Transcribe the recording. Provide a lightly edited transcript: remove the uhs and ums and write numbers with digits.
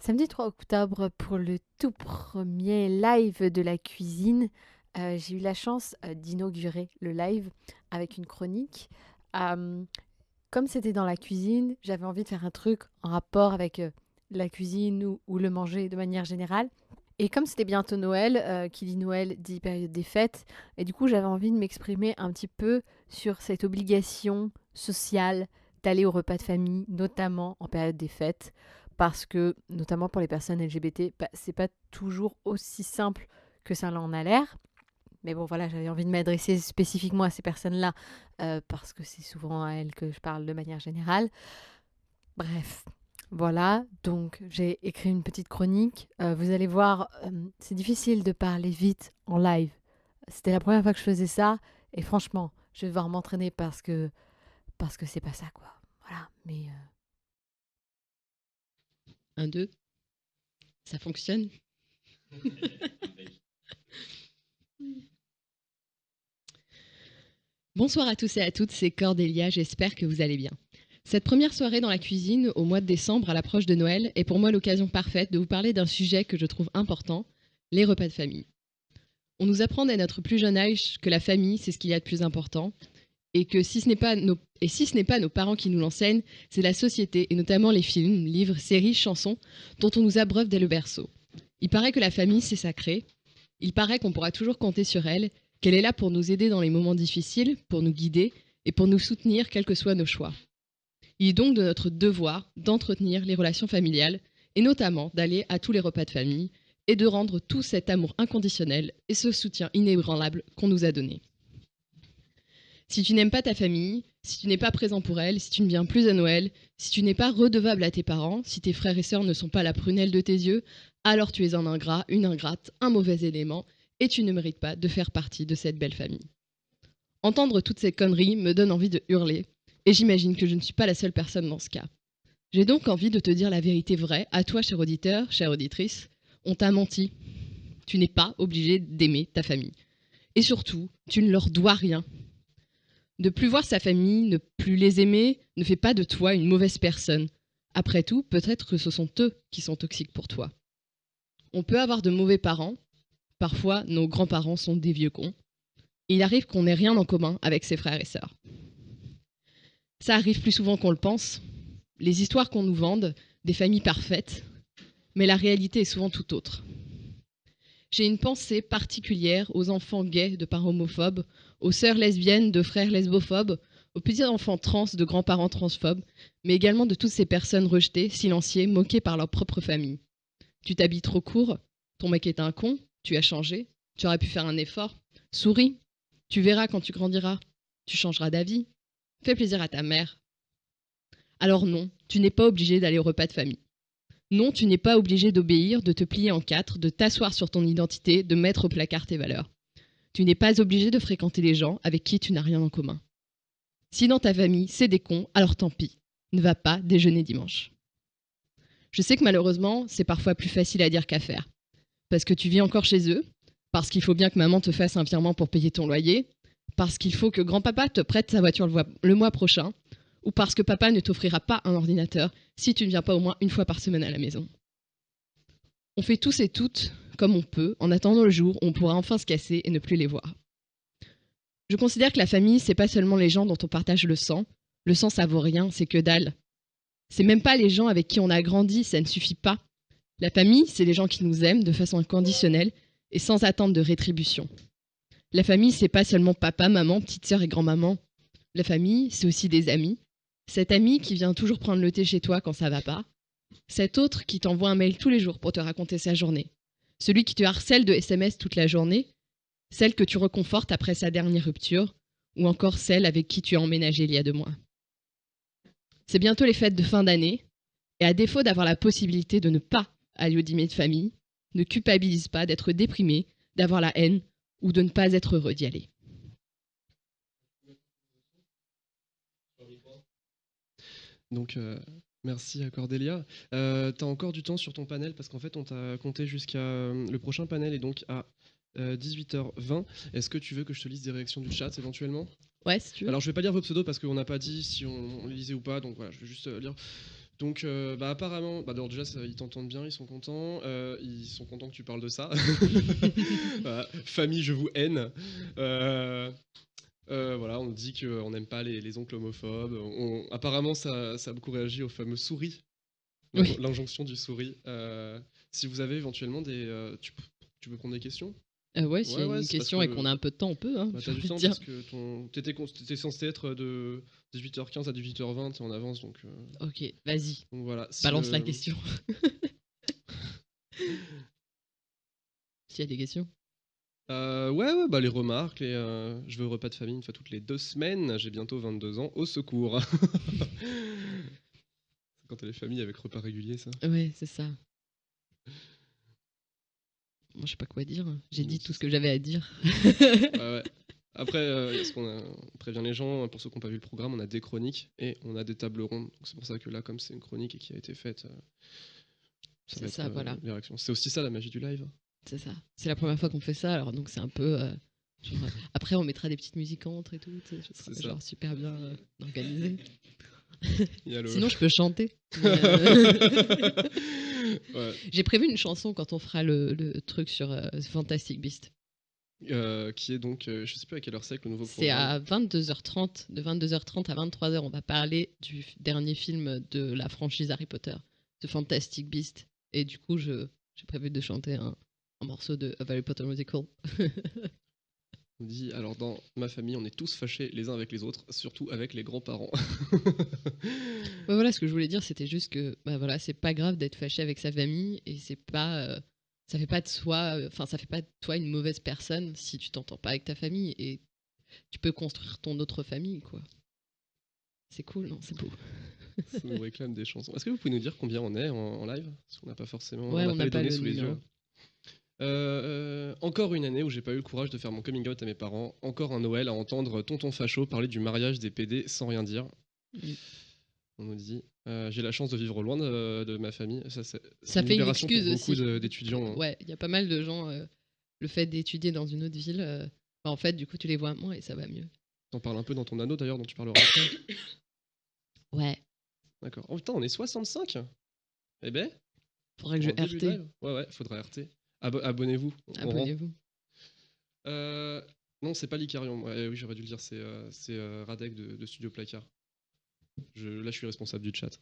Samedi 3 octobre, pour le tout premier live de la cuisine, j'ai eu la chance d'inaugurer le live avec une chronique. Euh, Comme c'était dans la cuisine, j'avais envie de faire un truc en rapport avec la cuisine ou le manger de manière générale. Et comme c'était bientôt Noël, qui dit Noël dit période des fêtes, et du coup j'avais envie de m'exprimer un petit peu sur cette obligation sociale d'aller au repas de famille, notamment en période des fêtes, parce que, notamment pour les personnes LGBT, bah, c'est pas toujours aussi simple que ça en a l'air. Mais bon, voilà, j'avais envie de m'adresser spécifiquement à ces personnes-là, parce que c'est souvent à elles que je parle de manière générale. Bref, voilà, donc j'ai écrit une petite chronique. Vous allez voir, c'est difficile de parler vite en live. C'était la première fois que je faisais ça, et franchement, je vais devoir m'entraîner parce que c'est pas ça, quoi. Voilà, mais 1, 2, ça fonctionne. Bonsoir à tous et à toutes, c'est Cordélia, j'espère que vous allez bien. Cette première soirée dans la cuisine au mois de décembre à l'approche de Noël est pour moi l'occasion parfaite de vous parler d'un sujet que je trouve important, les repas de famille. On nous apprend dès notre plus jeune âge que la famille, c'est ce qu'il y a de plus important, et que si ce n'est pas nos parents qui nous l'enseignent, c'est la société, et notamment les films, livres, séries, chansons, dont on nous abreuve dès le berceau. Il paraît que la famille, c'est sacré. Il paraît qu'on pourra toujours compter sur elle, qu'elle est là pour nous aider dans les moments difficiles, pour nous guider et pour nous soutenir quels que soient nos choix. Il est donc de notre devoir d'entretenir les relations familiales et notamment d'aller à tous les repas de famille et de rendre tout cet amour inconditionnel et ce soutien inébranlable qu'on nous a donné. Si tu n'aimes pas ta famille, si tu n'es pas présent pour elle, si tu ne viens plus à Noël, si tu n'es pas redevable à tes parents, si tes frères et sœurs ne sont pas la prunelle de tes yeux, alors tu es un ingrat, une ingrate, un mauvais élément, et tu ne mérites pas de faire partie de cette belle famille. Entendre toutes ces conneries me donne envie de hurler, et j'imagine que je ne suis pas la seule personne dans ce cas. J'ai donc envie de te dire la vérité vraie, à toi, cher auditeur, chère auditrice, on t'a menti. Tu n'es pas obligé d'aimer ta famille. Et surtout, tu ne leur dois rien. De plus voir sa famille, ne plus les aimer, ne fait pas de toi une mauvaise personne. Après tout, peut-être que ce sont eux qui sont toxiques pour toi. On peut avoir de mauvais parents. Parfois, nos grands-parents sont des vieux cons. Il arrive qu'on n'ait rien en commun avec ses frères et sœurs. Ça arrive plus souvent qu'on le pense. Les histoires qu'on nous vende, des familles parfaites, mais la réalité est souvent tout autre. J'ai une pensée particulière aux enfants gays de parents homophobes, aux sœurs lesbiennes de frères lesbophobes, aux petits-enfants trans de grands-parents transphobes, mais également de toutes ces personnes rejetées, silenciées, moquées par leur propre famille. Tu t'habilles trop court, ton mec est un con, tu as changé, tu aurais pu faire un effort, souris, tu verras quand tu grandiras, tu changeras d'avis, fais plaisir à ta mère. Alors non, tu n'es pas obligé d'aller au repas de famille. Non, tu n'es pas obligé d'obéir, de te plier en quatre, de t'asseoir sur ton identité, de mettre au placard tes valeurs. Tu n'es pas obligé de fréquenter les gens avec qui tu n'as rien en commun. Si dans ta famille, c'est des cons, alors tant pis. Ne va pas déjeuner dimanche. Je sais que malheureusement, c'est parfois plus facile à dire qu'à faire. Parce que tu vis encore chez eux, parce qu'il faut bien que maman te fasse un virement pour payer ton loyer, parce qu'il faut que grand-papa te prête sa voiture le mois prochain, ou parce que papa ne t'offrira pas un ordinateur si tu ne viens pas au moins une fois par semaine à la maison. On fait tous et toutes comme on peut, en attendant le jour où on pourra enfin se casser et ne plus les voir. Je considère que la famille, c'est pas seulement les gens dont on partage le sang. Le sang, ça vaut rien, c'est que dalle. C'est même pas les gens avec qui on a grandi, ça ne suffit pas. La famille, c'est les gens qui nous aiment de façon inconditionnelle et sans attente de rétribution. La famille, c'est pas seulement papa, maman, petite sœur et grand-maman. La famille, c'est aussi des amis. Cet ami qui vient toujours prendre le thé chez toi quand ça va pas. Cet autre qui t'envoie un mail tous les jours pour te raconter sa journée. Celui qui te harcèle de SMS toute la journée. Celle que tu reconfortes après sa dernière rupture. Ou encore celle avec qui tu as emménagé il y a 2 mois. C'est bientôt les fêtes de fin d'année. Et à défaut d'avoir la possibilité de ne pas aller au dîner de famille, ne culpabilise pas d'être déprimé, d'avoir la haine ou de ne pas être heureux d'y aller. Donc, merci à Cordélia. Tu as encore du temps sur ton panel parce qu'en fait, on t'a compté jusqu'à. Le prochain panel est donc à 18h20. Est-ce que tu veux que je te lise des réactions du chat éventuellement ? Ouais, si tu veux. Alors, je vais pas lire vos pseudos parce qu'on n'a pas dit si on les lisait ou pas, donc voilà, je vais juste lire. Donc, apparemment, d'abord déjà, ils t'entendent bien, ils sont contents. Ils sont contents que tu parles de ça. Voilà. Famille, je vous haine. Voilà, on dit qu'on n'aime pas les oncles homophobes. Apparemment, ça a beaucoup réagi au fameux souris, Oui. l'injonction du souris. Si vous avez éventuellement tu veux prendre des questions? Ouais, s'il y a une c'est parce question et que qu'on a un peu de temps, on peut. Hein, j'ai t'as du envie de temps dire. parce que t'étais censé être de 18h15 à 18h20, t'es en avance, donc Ok, vas-y, voilà. balance la question. S'il y a des questions. Les remarques, je veux repas de famille une fois toutes les 2 semaines, j'ai bientôt 22 ans, au secours. Quand t'as les familles avec repas réguliers, ça. Ouais, c'est ça. Moi, je sais pas quoi dire. J'ai dit tout ce que j'avais à dire. Ouais. Après, on prévient les gens, pour ceux qui n'ont pas vu le programme, on a des chroniques et on a des tables rondes. Donc c'est pour ça que là, comme c'est une chronique et qui a été faite, ça va être ça, voilà. les réactions. C'est aussi ça la magie du live. C'est ça. C'est la première fois qu'on fait ça, alors donc c'est un peu. Après, on mettra des petites musiques entre et tout. Ce sera genre super bien organisé. Sinon, je peux chanter. Ouais. J'ai prévu une chanson quand on fera le truc sur Fantastic Beast. Qui est donc, je sais plus à quelle heure c'est que le nouveau programme. C'est à 22h30. De 22h30 à 23h, on va parler du dernier film de la franchise Harry Potter, The Fantastic Beast. Et du coup, j'ai prévu de chanter un morceau de A Harry Potter Musical. On dit, alors dans ma famille, on est tous fâchés les uns avec les autres, surtout avec les grands-parents. Voilà, ce que je voulais dire, c'était juste que voilà, c'est pas grave d'être fâché avec sa famille et c'est pas, ça fait pas de soi, ça fait pas de toi une mauvaise personne si tu t'entends pas avec ta famille et tu peux construire ton autre famille, quoi. C'est cool, non? C'est beau. Ça nous réclame des chansons. Est-ce que vous pouvez nous dire combien on est en live? Parce qu'on n'a pas forcément, Ouais, on n'a pas les données le sous les numéro. yeux. Encore une année où j'ai pas eu le courage de faire mon coming out à mes parents. Encore un Noël à entendre tonton facho parler du mariage des PD sans rien dire. On nous dit, j'ai la chance de vivre loin de ma famille. Ça fait une libération excuse pour aussi. beaucoup d'étudiants. Ouais, il y a pas mal de gens. Le fait d'étudier dans une autre ville, en fait, du coup, tu les vois moins et ça va mieux. T'en parles un peu dans ton anneau d'ailleurs, dont tu parleras après. Ouais. D'accord. Oh putain, on est 65. Eh ben. Faudrait que je RT. Ouais, faudra RT. Abonnez-vous. Abonnez-vous. Non, c'est pas l'Icarion. Oui, j'aurais dû le dire. C'est Radek de Studio Placard. Là, je suis responsable du chat.